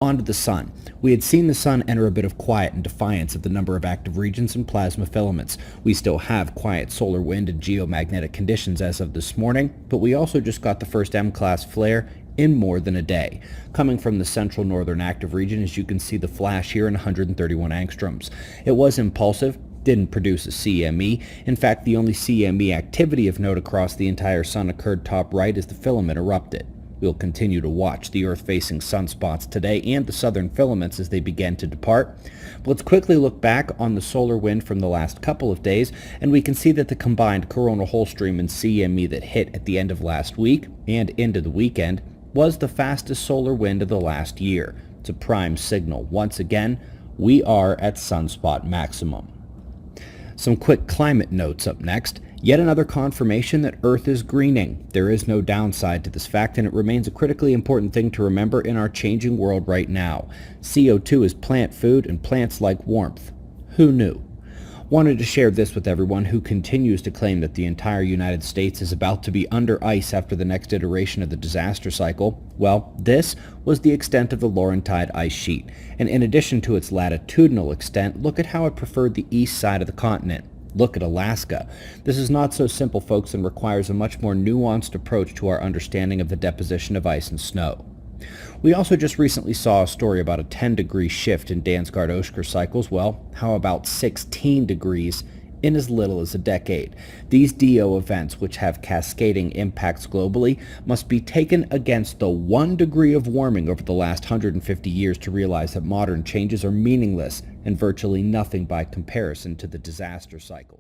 Onto the sun. We had seen the sun enter a bit of quiet in defiance of the number of active regions and plasma filaments. We still have quiet solar wind and geomagnetic conditions as of this morning, but we also just got the first M-class flare in more than a day. Coming from the central northern active region, as you can see the flash here in 131 angstroms. It was impulsive, didn't produce a CME. In fact, the only CME activity of note across the entire sun occurred top right as the filament erupted. We'll continue to watch the Earth-facing sunspots today and the southern filaments as they begin to depart. But let's quickly look back on the solar wind from the last couple of days, and we can see that the combined coronal hole stream and CME that hit at the end of last week and into the weekend was the fastest solar wind of the last year. It's a prime signal. Once again, we are at sunspot maximum. Some quick climate notes up next. Yet another confirmation that Earth is greening. There is no downside to this fact, and it remains a critically important thing to remember in our changing world right now. CO2 is plant food, and plants like warmth. Who knew? Wanted to share this with everyone who continues to claim that the entire United States is about to be under ice after the next iteration of the disaster cycle. Well, this was the extent of the Laurentide ice sheet, and in addition to its latitudinal extent, look at how it preferred the east side of the continent. Look at Alaska. This is not so simple, folks, and requires a much more nuanced approach to our understanding of the deposition of ice and snow. We also just recently saw a story about a 10-degree shift in Dansgaard-Oeschger cycles. Well, how about 16 degrees in as little as a decade? These DO events, which have cascading impacts globally, must be taken against the 1 degree of warming over the last 150 years to realize that modern changes are meaningless and virtually nothing by comparison to the disaster cycle.